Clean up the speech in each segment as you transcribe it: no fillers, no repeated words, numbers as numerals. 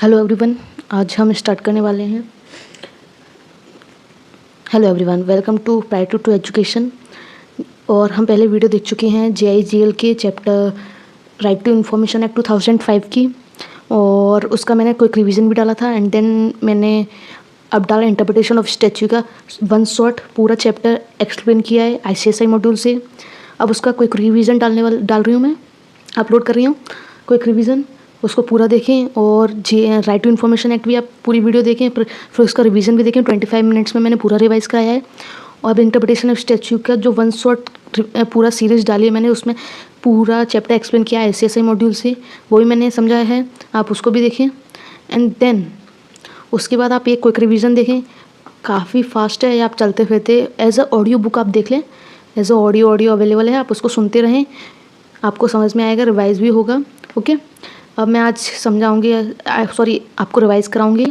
Hello everyone, आज हम start करने वाले हैं। Hello everyone, welcome to prior to education. और हम पहले वीडियो देख चुके हैं JIGL के chapter right to information act 2005 की, और उसका मैंने कोई रिवीजन भी डाला था। एंड देन मैंने अब डाला इंटरप्रिटेशन ऑफ स्टैच्यू का वन शॉट पूरा चैप्टर एक्सप्लेन किया है ICSI मॉड्यूल से। अब उसका कोई रिवीजन डाल रही हूँ, मैं अपलोड कर रही हूँ कोई रिवीजन, उसको पूरा देखें। और राइट टू इन्फॉर्मेशन एक्ट भी आप पूरी वीडियो देखें, फिर उसका रिवीजन भी देखें। 25 मिनट्स में मैंने पूरा रिवाइज कराया है। और अब इंटरप्रिटेशन ऑफ स्टैच्यू का जो वन शॉट पूरा सीरीज डाली है मैंने, उसमें पूरा चैप्टर एक्सप्लेन किया है ICSI मॉड्यूल से, वो भी मैंने समझाया है, आप उसको भी देखें। एंड देन उसके बाद आप एक क्विक रिवीजन देखें, काफ़ी फास्ट है, आप चलते फिरते एज अ ऑडियो बुक आप देख लें, एज अ ऑडियो अवेलेबल है, आप उसको सुनते रहें, आपको समझ में आएगा, रिवाइज भी होगा। ओके, अब मैं आज समझाऊंगी, आपको रिवाइज कराऊंगी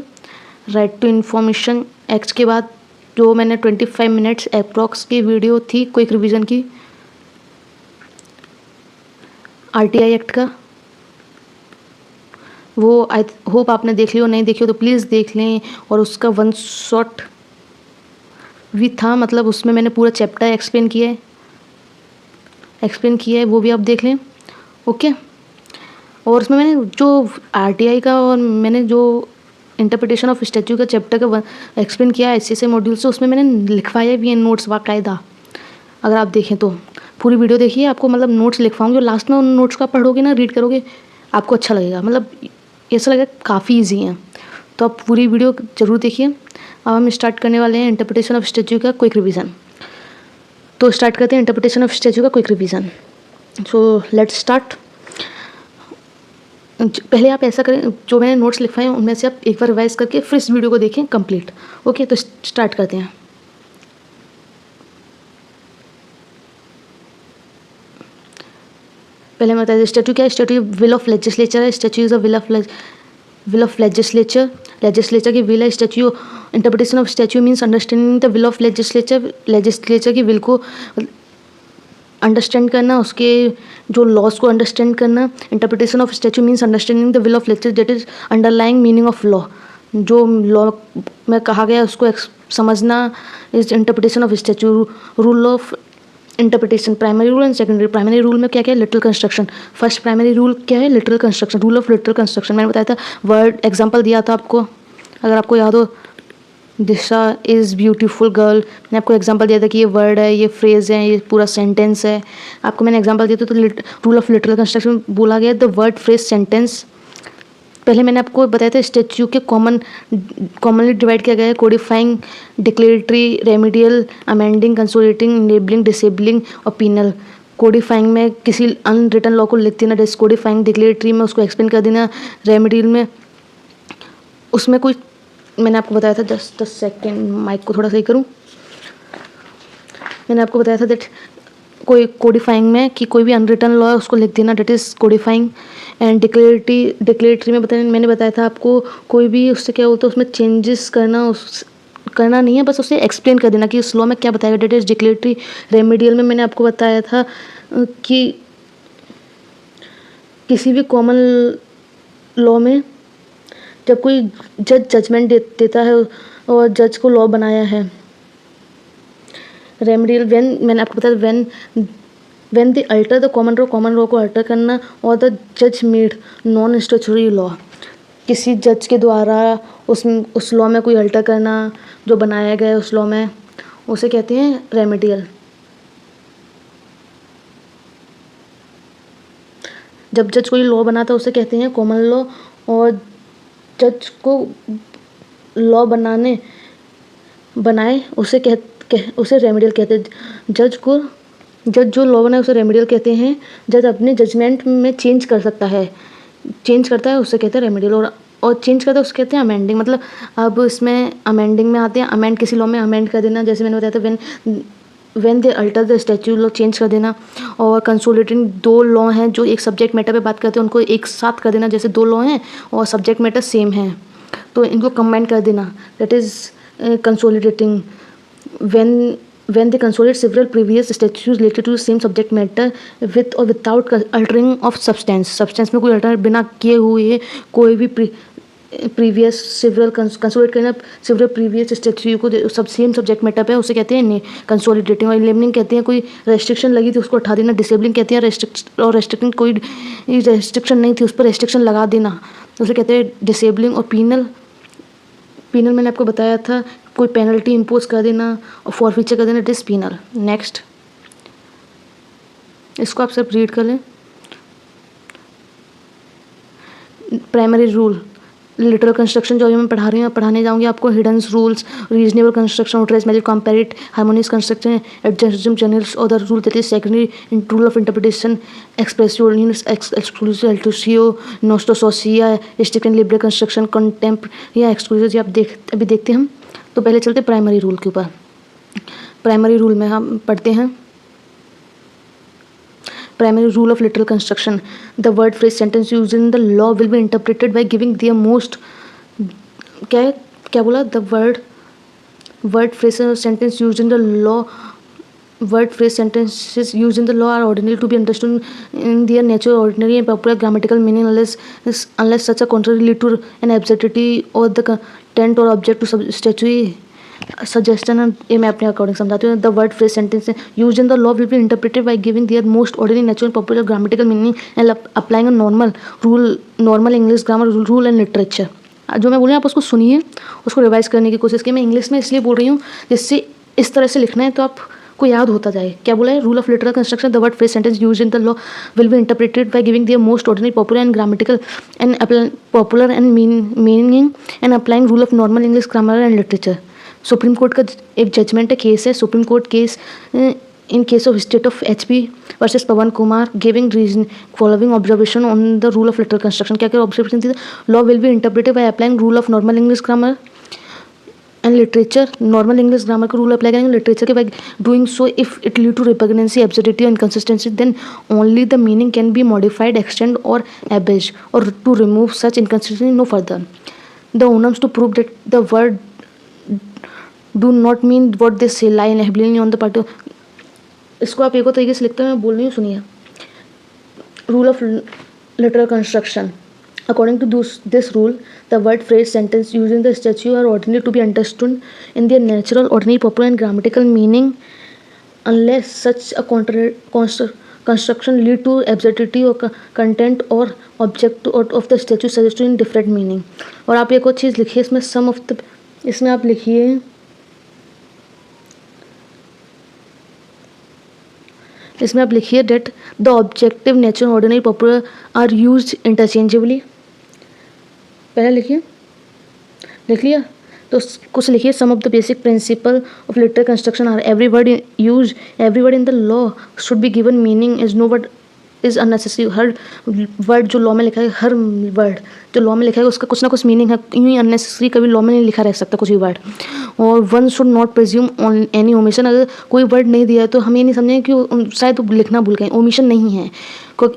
राइट टू इन्फॉर्मेशन एक्ट के बाद जो मैंने 25 मिनट्स अप्रॉक्स की वीडियो थी क्विक रिवीजन की RTI एक्ट का, वो आई होप आपने देख लियो, नहीं देखियो तो प्लीज़ देख लें। और उसका वन शॉट भी था, मतलब उसमें मैंने पूरा चैप्टर एक्सप्लेन किया है, वो भी आप देख लें। ओके, और उसमें मैंने जो RTI का और मैंने जो इंटरप्रिटेशन ऑफ स्टैच्यू का चैप्टर का एक्सप्लेन किया ICSI मॉड्यूल से, उसमें मैंने लिखवाया भी है नोट्स बाकायदा। अगर आप देखें तो पूरी वीडियो देखिए, आपको मतलब नोट्स लिखवाऊंगी, और लास्ट में उन नोट्स को आप पढ़ोगे ना, रीड करोगे, आपको अच्छा लगेगा, मतलब ऐसा लगेगा काफ़ी ईजी है। तो आप पूरी वीडियो ज़रूर देखिए। अब हम स्टार्ट करने वाले हैं इंटरप्रिटेशन ऑफ स्टैच्यू का क्विक रिवीजन। तो स्टार्ट करते हैं इंटरप्रिटेशन ऑफ स्टैच्यू का quick revision. So let's start. पहले आप ऐसा करें, जो मैंने नोट्स लिखवाए हैं उनमें से आप एक बार रिवाइज करके फिर इस वीडियो को देखें कंप्लीट। ओके, तो स्टार्ट करते हैं। पहले मैं बता दें स्टैच्यू क्या है। स्टैच्यू विल ऑफ लेजिस्लेचर है। Statue is a will of legislature. Legislature की विल है statue. Interpretation of statue means understanding the will of legislature. Legislature की विल को अंडरस्टैंड करना, उसके जो लॉज को अंडरस्टैंड करना। Interpretation of statue means understanding the will of legislature, that is underlying meaning of law. जो law में कहा गया उसको समझना is interpretation of statue. Rule of interpretation, primary rule and secondary. Primary rule में क्या क्या है? Literal construction. First primary rule क्या है? Literal construction, rule of literal construction. मैंने बताया था, वर्ड एग्जांपल दिया था आपको, अगर आपको याद हो, दिशा इज़ ब्यूटीफुल गर्ल। मैंने आपको एग्जांपल दिया था कि ये वर्ड है, ये फ्रेज़ है, ये पूरा सेंटेंस है। आपको मैंने एग्जांपल दिया था, तो रूल ऑफ लिटरल कंस्ट्रक्शन बोला गया द वर्ड, फ्रेज, सेंटेंस। पहले मैंने आपको बताया था स्टैच्यू के कॉमनली डिवाइड किया गया है codifying, declaratory, remedial, amending, consolidating, enabling, disabling और पीनल। कोडिफाइंग में किसी अनरिटन लॉ को लिख देना, डिस्कोडिफाइंग। डिक्लेरेटरी में उसको एक्सप्लेन कर देना। रेमिडियल में उसमें कोई, मैंने आपको बताया था, 10 सेकेंड माइक को थोड़ा सही करूं। मैंने आपको बताया था दैट कोई कोडिफाइंग में कि कोई भी अनरिटन लॉ है उसको लिख देना, डेट इज़ कोडिफाइंग। एंड डिक्लेरेटरी में मैंने बताया था आपको, कोई भी उससे क्या बोलते हैं, उसमें चेंजेस करना नहीं है, बस उसे एक्सप्लेन कर देना कि इस लॉ में क्या बताया गया, डेट इज़ डिक्लेरेटरी। रेमिडियल में मैंने आपको बताया था कि किसी भी कॉमन लॉ में जब कोई जजमेंट देता है और जज को लॉ बनाया है। रेमिडियल मैंने आपको बताया when they alter the common law को अल्टर करना, और द जज मेड नॉन स्टैच्यूटरी लॉ, किसी जज के द्वारा उस लॉ में कोई अल्टर करना जो बनाया गया है उस लॉ में, उसे कहते हैं रेमिडियल। जब जज कोई लॉ बनाता है उसे कहते हैं कॉमन लॉ, और जज को लॉ बनाए उसे रेमिडियल कहते हैं। जज जो लॉ बनाए उसे रेमिडियल कहते हैं। जज अपने जजमेंट में चेंज करता है उसे कहते हैं रेमिडियल। और चेंज करता है उसे कहते हैं अमेंडिंग। मतलब अब इसमें अमेंडिंग में आते हैं, अमेंड किसी लॉ में अमेंड कर देना, जैसे मैंने बताया था when they alter the statue law, change कर देना। और कंसोलिडेटिंग, दो लॉ हैं जो एक सब्जेक्ट मैटर पे बात करते हैं उनको एक साथ कर देना, जैसे दो लॉ हैं और सब्जेक्ट मैटर सेम है तो इनको कंबाइन कर देना, that is consolidating. when they consolidate several previous statutes related to the same subject matter with or without altering of substance में कोई अल्टर बिना किए हुए कोई भी प्रीवियस सिवरल कंसोलिडेट करना सिवरल प्रीवियस स्टैच्यू को सब सेम सब्जेक्ट मैटर है उसे कहते हैं कंसोलिडेटिंग। और एलिमिनेटिंग कहते हैं कोई रेस्ट्रिक्शन लगी थी उसको हटा देना। डिसेबलिंग कहते हैं रेस्ट्रिक्टिंग कोई रेस्ट्रिक्शन नहीं थी उस पर रेस्ट्रिक्शन लगा देना उसे कहते हैं डिसेबलिंग। और पीनल मैंने आपको बताया था कोई पेनल्टी इम्पोज कर देना और फॉरफीचर कर देना, इट इज पीनल। नेक्स्ट इसको आप सब रीड कर लें। प्राइमरी रूल लिटरल कंस्ट्रक्शन जो मैं पढ़ा रही हूँ पढ़ाने जाऊँगी आपको। Heydon rules, reasonable construction, res magis, comparate, harmonious construction, एडजस्टिव generis, other rule that is secondary in rule of interpretation, expressio unius, exclusio alterius, noscitur a sociis, strict and liberal construction, contempt या एक्सक्लूसिव। आप अभी देखते हैं हम। तो पहले चलते प्राइमरी रूल के ऊपर। प्राइमरी रूल में हम पढ़ते हैं primary rule of literal construction. The word, phrase, sentence used in the law will be interpreted by giving their most क्या बोला? The word, phrase, sentence used in the law. Word, phrase, sentences used in the law are ordinary to be understood in their nature, ordinary and popular grammatical meaning unless such a contrary lead to an absurdity or the content or object to statutory suggestion. ये मैं अपने according समझाती हूँ। The word, phrase, sentence use in the law will be interpreted by giving their most ordinary, natural, popular grammatical meaning and applying normal English grammar rule and literature. जो मैं बोल रही हूँ आप उसको सुनिए, उसको रिवाइज करने की कोशिश की। मैं इंग्लिश में इसलिए बोल रही हूँ जिससे इस तरह से लिखना है तो आपको याद होता जाए। क्या बोला है? Rule of literal construction, the word, phrase, sentence use in the law will be interpreted by giving their most ordinary, popular and grammatical and meaning and applying rule of normal English grammar and literature. Supreme court का एक judgement है, case है, supreme court case in case of state of HP versus Pawan Kumar, giving reason following observation on the rule of literal construction. क्या क्या observation थी? Law will be interpreted by applying rule of normal English grammar and literature. Normal English grammar का rule apply करेंगे, literature के by doing so if it lead to repugnancy, absurdity, inconsistency, then only the meaning can be modified, extend और abridge और to remove such inconsistency no further. The onus to prove that the word do not mean what they say, lie heavily on the part of। इसको आप एक और तरीके से लिखते हैं, मैं बोल रही हूँ, सुनिए। Rule of literal construction, according to this rule the word, phrase, sentence used in the statute are ordinary to be understood in their natural, ordinary, popular and grammatical meaning unless such a construction lead to absurdity or content or object of the statute suggested in different meaning। और आप एक और चीज़ लिखिए इसमें, सम of the, इसमें आप लिखिए that the objective, natural, ordinary, popular are used interchangeably. पहले लिख लिया तो कुछ लिखिए। Some of the basic principle of literal construction are every word in the law should be given meaning is no word is unnecessary. हर word जो law में लिखा है, हर वर्ड जो लॉ में लिखा है उसका कुछ ना कुछ मीनिंग है, यूँ ही अननेसेसरी कभी लॉ में नहीं लिखा रह सकता कुछ भी वर्ड। और one should not presume on any omission. अगर कोई वर्ड नहीं दिया है तो हम ये नहीं समझें कि शायद वो लिखना भूल गए, ओमिशन नहीं है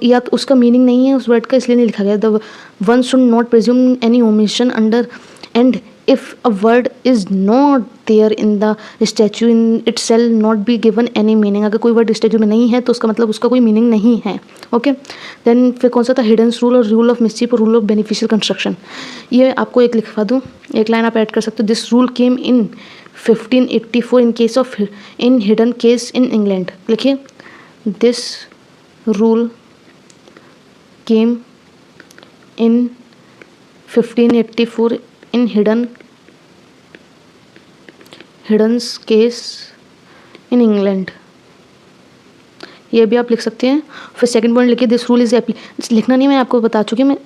या तो उसका मीनिंग नहीं है उस वर्ड का, इसलिए नहीं लिखा गया। The one should not presume any omission under and if a word is not there in the statute it shall not be given any meaning। अगर कोई वर्ड स्टैच्यू में नहीं है तो उसका मतलब उसका कोई मीनिंग नहीं है। ओके, देन फिर कौन सा था? हिडन रूल और रूल ऑफ मिसचीफ और रूल ऑफ बेनिफिशियल कंस्ट्रक्शन। ये आपको एक लिखवा दूँ, एक लाइन आप ऐड कर सकते हो। This rule came in 1584 in case of in Heydon case in England. लिखिए, this rule came in 1584 in Heydon's case in England. ये भी आप लिख सकते हैं। फिर सेकंड पॉइंट लिखिए, दिस रूल इज लिखना नहीं, मैं आपको बता चुकी हूँ, मैं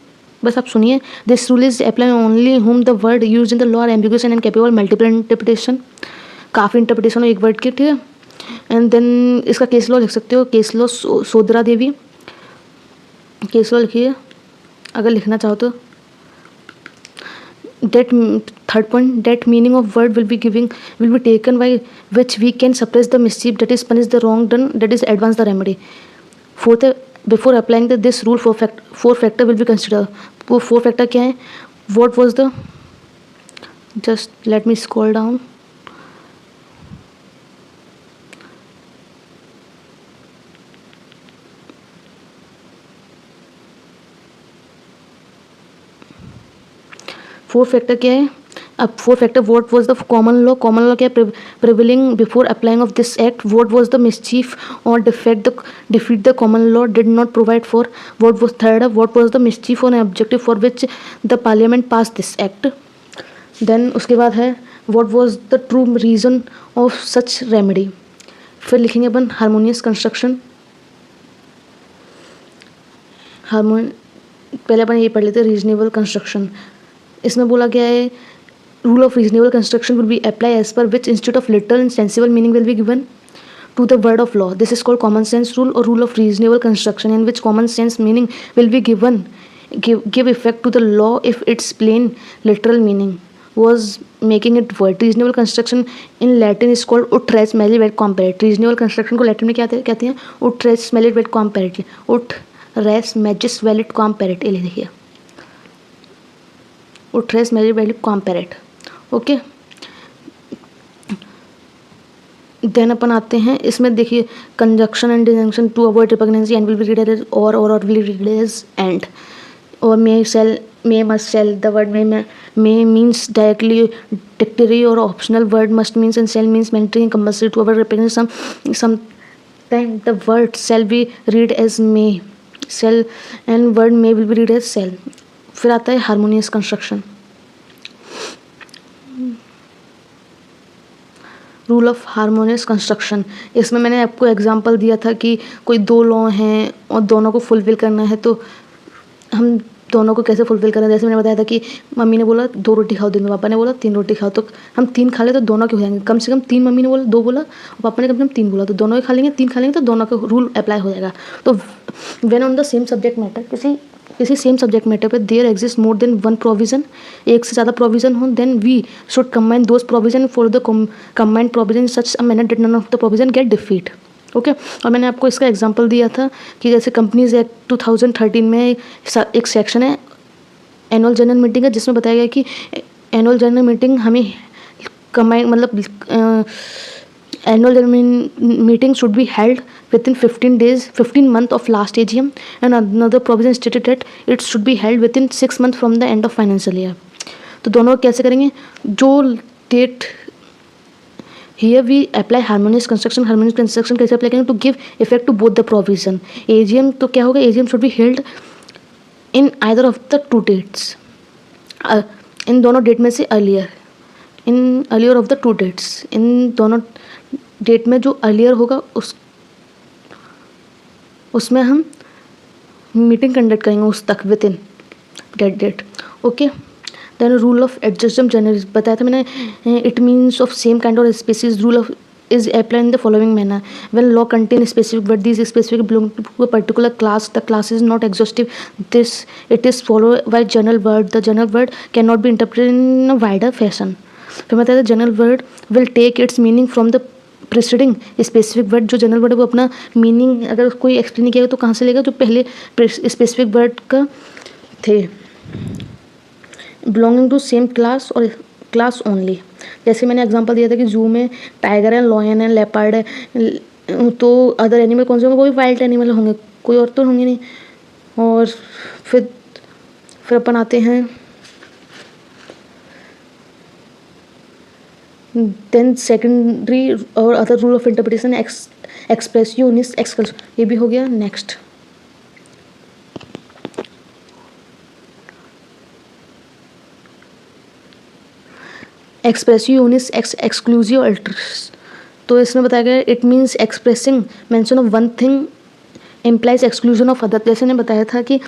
बस आप सुनिए। This rule is apply only home the word use in the law are ambiguous and capable multiple interpretation. काफ़ी इंटरप्रिटेशन हो एक वर्ड की, ठीक है। एंड देन इसका केस लॉ लिख सकते हो, case law Sodra Devi, case law लिखिए अगर लिखना चाहो तो। That third point, that meaning of word will be taken by which we can suppress the mischief, that is punish the wrong done, that is advance the remedy। Fourth, before applying this rule four factor will be considered। वो four factor क्या है? What was the, just let me scroll down। Four factor क्या है? अब four factor, what was the common law? Common law क्या है? Prevailing before applying of this act, what was the mischief और defeat the common law did not provide for, what was third, what was the mischief or objective for which the parliament passed this act. Then उसके बाद है what was the true reason of such remedy. फिर लिखेंगे अपन harmonious construction. पहले अपन ये पढ़ लेते हैं रीजनेबल कंस्ट्रक्शन। इसमें बोला गया है rule of reasonable construction will be applied as per which instead of literal and sensible meaning will be given to the word of law. This is called common sense rule or rule of reasonable construction, in which common sense meaning will be given, give effect to the law if its plain literal meaning was making it void. Reasonable construction in Latin is called ut res mali vel comparate. Reasonable construction को Latin में क्या कहते हैं? ut res mali vel comparate. ut res magis velit comparate. ये लिखिए ut res mali velit comparate. Okay, then अपन आते हैं इसमें, देखिए conjunction and disjunction to avoid repugnancy and will be read as और विल रीड एज एंड, और may shall, may must shall, the word may means directly directory और optional, word must means and shall means mandatory and compulsory to avoid repugnancy. Sometime the word shall be read as may shall and word may will be read as cell. फिर आता है harmonious construction. Rule of harmonious construction, इसमें मैंने आपको example दिया था कि कोई दो लॉ हैं और दोनों को फुलफिल करना है, तो हम दोनों को कैसे फुलफिल करें। जैसे मैंने बताया था कि मम्मी ने बोला 2 रोटी खाओ दिन में, पापा ने बोला 3 रोटी खाओ, तो हम 3 खा ले तो दोनों के हो जाएंगे। कम से कम 3 मम्मी ने बोला, 2 बोला और पापा ने कम से कम 3 बोला, तो दोनों ही खा लेंगे। 3 खा लेंगे तो दोनों का रूल अप्लाई हो जाएगा। तो when on the same subject matter, किसी सेम सब्जेक्ट मैटर पे there exist more than one provision, एक से ज़्यादा प्रोविजन हो, then we should combine those provision for the combined provision such a manner that none of the provision get defeat. Okay, और मैंने आपको इसका example दिया था कि जैसे कंपनीज एक्ट 2013 में एक सेक्शन है एनुअल जनरल मीटिंग है, जिसमें बताया गया कि एनुअल जनरल मीटिंग हमें कंबाइन, मतलब annual general meeting should be held within 15 months of last AGM, and another provision stated that it should be held within 6 months from the end of financial year. तो दोनों कैसे करेंगे? जो that here we apply harmonious construction. Harmonious construction कैसे apply करेंगे? to give effect to both the provision. AGM तो क्या होगा? AGM should be held in either of the two dates. इन दोनों डेट में से earlier of the two dates. इन दोनों date में जो अर्लियर होगा उसमें हम मीटिंग कंडक्ट करेंगे उस तक within date date. Okay, then rule of ejusdem generis बताया था मैंने, it means of same kind और species rule of is applied in the following manner. When law contains specific but these specific belong to a particular class, the class is not exhaustive. It is followed by general word. The general word cannot be interpreted in a wider fashion. फिर बताया था general word will take its meaning from the preceding specific word. जो general word है वो अपना meaning अगर कोई explain किया तो कहाँ से लेगा? जो पहले स्पेसिफिक वर्ड का थे। बिलोंगिंग टू सेम क्लास और क्लास ओनली। जैसे मैंने एग्जांपल दिया था कि जू में टाइगर है, लॉयन है, लेपर्ड है, तो अदर एनिमल कौन से होंगे? कोई वाइल्ड एनिमल होंगे, कोई और तो होंगे नहीं। और फिर अपन आते हैं देन सेकेंडरी और अदर रूल ऑफ इंटरप्रिटेशन, एक्सप्रेसिव यूनिस एक्सक्लूसिव, ये भी हो गया। नेक्स्ट एक्सप्रेसिव यूनिस एक्सक्लूसिव अल्टर्स, तो इसमें बताया गया it means expressing mention of one thing implies exclusion of other. जैसे मैंने बताया था कि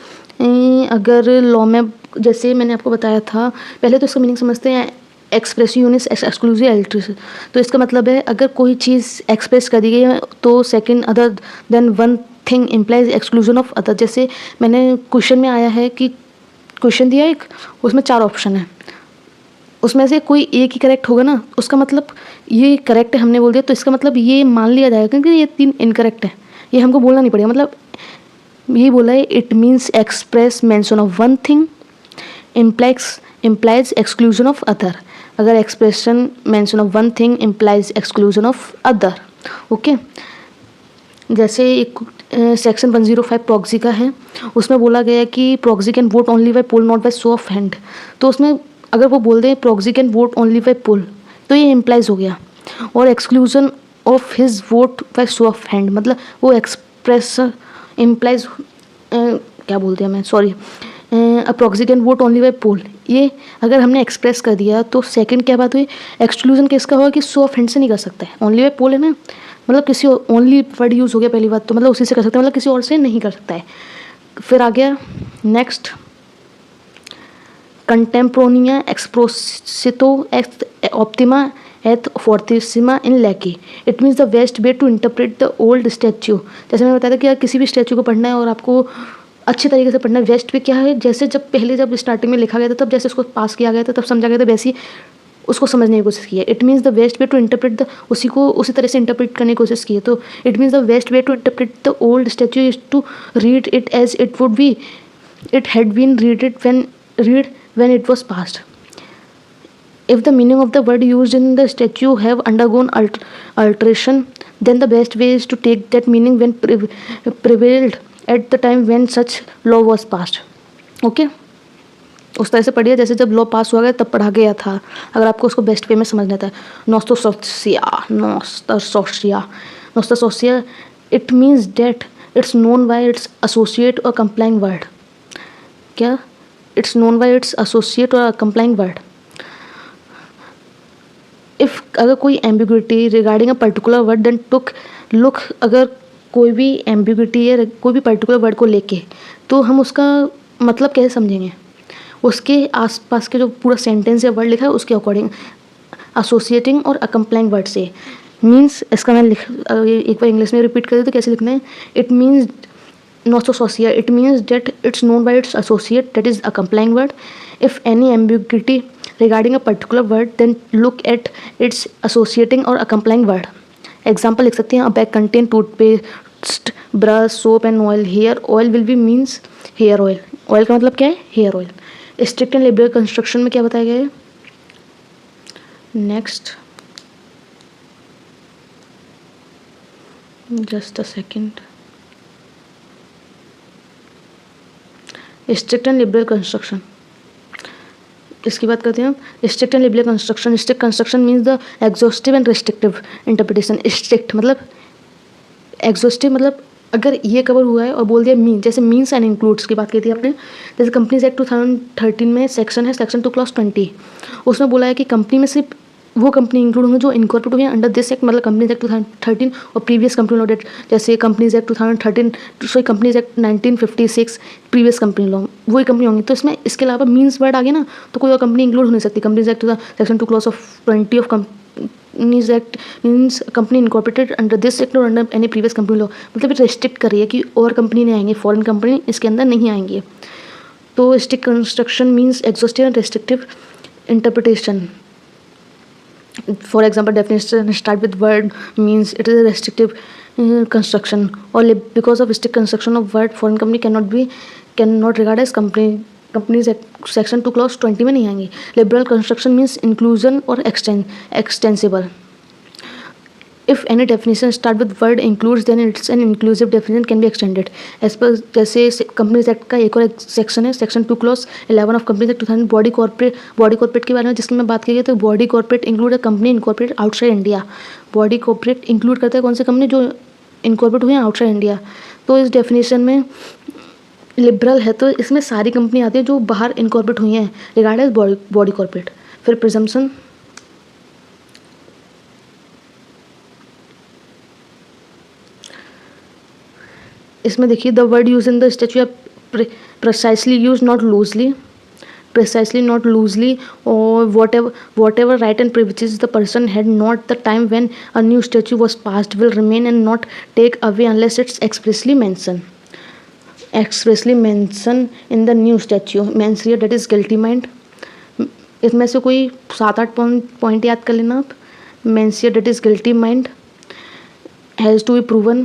अगर लॉ में, जैसे मैंने आपको बताया था, पहले तो इसका मीनिंग समझते हैं एक्सप्रेसिव यूनिस एक्सक्लूसिव अल्टर्स। तो इसका मतलब है अगर कोई चीज़ एक्सप्रेस कर दी गई है तो second other than one thing implies exclusion of other. जैसे मैंने क्वेश्चन में आया है कि क्वेश्चन दिया एक, उसमें 4 ऑप्शन है, उसमें से कोई एक ही करेक्ट होगा ना, उसका मतलब ये करेक्ट है हमने बोल दिया तो इसका मतलब ये मान लिया जाएगा क्योंकि ये 3 इनकरेक्ट है, ये हमको बोलना नहीं पड़ेगा। मतलब ये बोला है it means express mention of one thing implies exclusion of other. अगर expression mention of one thing implies exclusion of other. Okay, जैसे एक सेक्शन 105 प्रॉक्सी का है, उसमें बोला गया है कि proxy can vote only by poll not by show of hand. तो उसमें अगर वो बोल दें proxy can vote only by poll, तो ये इम्प्लाइज हो गया। और exclusion of his vote by show of hand, मतलब वो एक्सप्रेस इम्प्लाइज क्या बोलते हैं मैं sorry uh proxy can vote only by poll, ये अगर हमने एक्सप्रेस कर दिया तो सेकंड क्या बात हुई, एक्सक्लूजन किसका होगा कि शो ऑफ हैंड से नहीं कर सकता है, ओनली बाय पोल है ना, मतलब किसी ओनली वर्ड यूज़ हो गया पहली बात, तो मतलब उसी से कर सकते हैं, मतलब किसी और से नहीं कर सकता है। फिर आ गया नेक्स्ट कंटेम्प्रोनिया एक्सप्रोसितो एक्स ऑप्टिमा एथ फोर्टिसिमा इन लैकी, it means the best way to interpret the old statute. जैसे मैंने बताया था कि अगर किसी भी स्टैच्यू को पढ़ना है और आपको अच्छे तरीके से पढ़ना है, बेस्ट वे क्या है, जैसे जब स्टार्टिंग में लिखा गया था तब जैसे उसको पास किया गया था तब समझा गया था वैसे ही उसको समझने की कोशिश की है। It means the best way to interpret the, उसी को उसी तरह से इंटरप्रेट करने की कोशिश की है। तो it means the best way to interpret the old statute is to read it as it would be it had been read when it was past. If the meaning of the word used in the statute have undergone alteration, then the best way is to take that meaning when prevailed at the time when such law was passed. Okay? उस तरह से पढ़िए जैसे जब law पास हुआ गया तब पढ़ा गया था, अगर आपको उसको बेस्ट वे में समझना था। Noscitur a sociis it means that it's known by its associate और कंप्लाइंग वर्ड। क्या? It's known by its associate और कंप्लाइंग वर्ड। इफ़ अगर कोई ambiguity regarding a particular word then look, अगर कोई भी एम्बिग्विटी है कोई भी पर्टिकुलर वर्ड को लेके, तो हम उसका मतलब कैसे समझेंगे, उसके आसपास के जो पूरा सेंटेंस या वर्ड लिखा है उसके अकॉर्डिंग, एसोसिएटिंग और अकम्प्लाइंग वर्ड से। मीन्स इसका मैं एक बार इंग्लिश में रिपीट कर दे तो कैसे लिखना है, it means noscitur a sociis it means that it's known by its associate that is a complying word. If any ambiguity regarding a particular word then look at its associating or accompanying word. Example लिख सकते हैं, a bag contain toothpaste, brush, soap and oil. Here oil will be means hair oil. Oil का मतलब क्या है? hair oil. Strict and liberal construction में क्या बताया गया है? Next just a second, strict and liberal construction, इसकी बात करते हैं हम। Strict and liberal construction, strict construction means the exhaustive and restrictive interpretation. Strict मतलब एग्जॉस्टिव, मतलब अगर ये कवर हुआ है और बोल दिया मीन, जैसे मीन्स एंड इंक्लूड्स की बात की थी आपने, जैसे कंपनीज एक्ट 2013 में सेक्शन है सेक्शन 2 क्लॉज 20, उसमें बोला है कि कंपनी में सिर्फ वो कंपनी इंक्लूड होंगे जो इनकॉर्पोरेट हुई हैं अंडर दिस एक्ट, मतलब कंपनीज एक्ट 2013 और प्रीवियस कंपनी लॉ डेट, जैसे companies act 2013 sorry companies act 1956 previous company law, वही कंपनी होंगी। तो इसमें इसके अलावा मीन्स वर्ड आ गया ना, तो कोई और कंपनी इंक्लूड हो नहीं सकती। Companies act section 2 clause of 20 of companies act means company incorporated under this act और under any previous company law, मतलब रेस्ट्रिक्ट कर रही है कि और कंपनी नहीं आएंगे, फॉरेन कंपनी इसके अंदर नहीं आएंगी। तो strict construction means exhaustive and restrictive interpretation. For example, definition start with word means it is a restrictive construction, or because of strict construction of word foreign company cannot regard as companies section 2 clause 20 में नहीं आएंगी। liberal construction means inclusion or extensible. If any definition start with word includes then it's an inclusive definition can be extended as per, जैसे companies act का एक और section है section 2 clause 11 of companies act 2000 body corporate के बारे में जिसकी मैं बात की गई, तो body corporate include a company incorporate outside India. Body corporate include करता है कौन सी कंपनी जो इनकॉर्पोरेट हुई है आउटसाइड इंडिया। तो इस डेफिनेशन में लिबरल है तो इसमें सारी कंपनी आती है जो बाहर इनकॉर्पोरेट हुई हैं रिगार्ड एज बॉडी कॉर्पोरेट। फिर प्रिजम्पशन, इसमें देखिए the word use in the statue precisely used not loosely or whatever right and privileges the person had not the time when a new statute was passed will remain and not take away unless it's expressly mentioned in the new statute। mens rea that is guilty mind, इसमें से कोई 7-8 point याद कर लेना आप। mens rea that is guilty mind has to be proven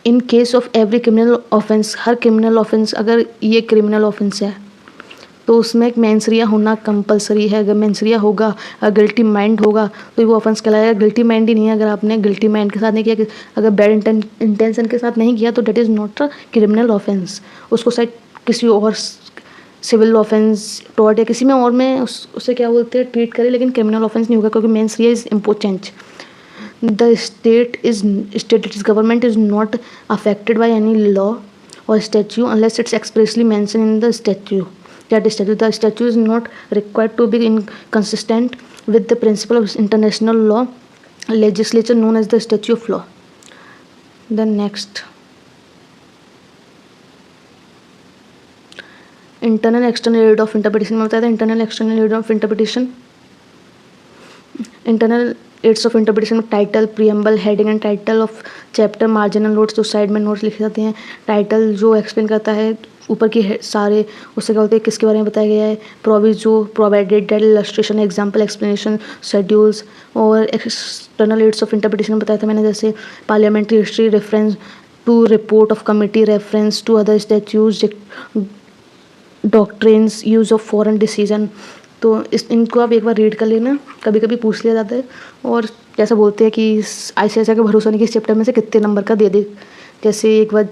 in case of every criminal offence. Her criminal offence, अगर ये criminal offence है तो उसमें एक मेंस रिया होना कंपलसरी है। अगर मेंस रिया होगा, अगर गिल्टी माइंड होगा तो वो ऑफेंस कहलाएगा। गिल्टी माइंड ही नहीं है, अगर आपने गिल्टी माइंड के साथ नहीं किया, अगर बैड इंटेंशन के साथ नहीं किया तो that is not a criminal offence, उसको शायद किसी और सिविल ऑफेंस, टॉर्ट या किसी में और में उससे क्या बोलते हैं ट्रीट करें, लेकिन क्रिमिनल ऑफेंस नहीं होगा, क्योंकि मेंस ये is important. The state government is not affected by any law or statute unless it's expressly mentioned in the statute. The statute is not required to be inconsistent with the principle of international law legislation known as the statute of law. Then next, internal external aid of interpretation में बताया था. internal external aid of interpretation. Internal aids of interpretation में title, preamble, heading and title of chapter, marginal notes जो side में notes लिखे जाते हैं, title जो एक्सप्लेन करता है ऊपर की सारे, उससे क्या होता है किसके बारे में बताया गया है, प्रोविज जो provided illustration, example, explanation, schedules. और एक्सटर्नल एड्स ऑफ इंटरप्रिटेशन बताया था मैंने, जैसे parliamentary history, reference to report of committee, reference to other statutes, doctrines, use of foreign decision. तो इनको आप एक बार रीड कर लेना, कभी कभी पूछ लिया जाता है. और जैसा बोलते हैं कि ICSI का भरोसा नहीं कि इस चैप्टर में से कितने नंबर का दे दे. जैसे एक बार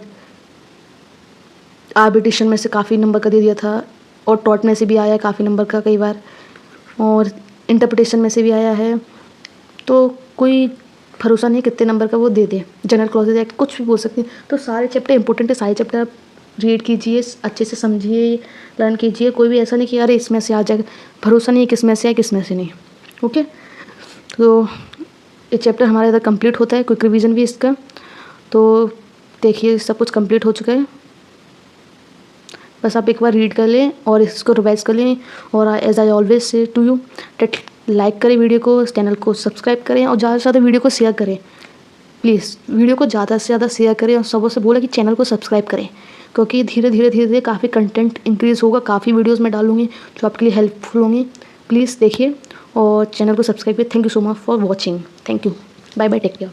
आर्बिट्रेशन में से काफ़ी नंबर का दे दिया था, और टॉर्ट में से भी आया है काफ़ी नंबर का कई बार, और इंटरप्रिटेशन में से भी आया है. तो कोई भरोसा नहीं कितने नंबर का वो दे दे. जनरल क्लॉजेज एक्ट कुछ भी बोल सकते हैं. तो सारे चैप्टर इंपॉर्टेंट है, सारे चैप्टर रीड कीजिए, अच्छे से समझिए, लर्न कीजिए. कोई भी ऐसा नहीं कि अरे इसमें से आ जाएगा, भरोसा नहीं किस में से है किस में से नहीं. ओके, तो ये चैप्टर हमारा इधर कंप्लीट होता है. क्विक रिवीजन भी इसका. तो देखिए सब कुछ कंप्लीट हो चुका है. बस आप एक बार रीड कर लें और इसको रिवाइज कर लें. और as I always say to you that like करें वीडियो को, चैनल को सब्सक्राइब करें, और ज़्यादा से ज़्यादा वीडियो को शेयर करें. प्लीज़ वीडियो को ज़्यादा से ज़्यादा शेयर करें, और सबों से बोला कि चैनल को सब्सक्राइब करें, क्योंकि धीरे धीरे काफ़ी कंटेंट इंक्रीज़ होगा, काफ़ी वीडियोस मैं डालूंगी जो आपके लिए हेल्पफुल होंगी. प्लीज़ देखिए और चैनल को सब्सक्राइब करिए. Thank you so much for watching. Thank you. Bye bye. Take care.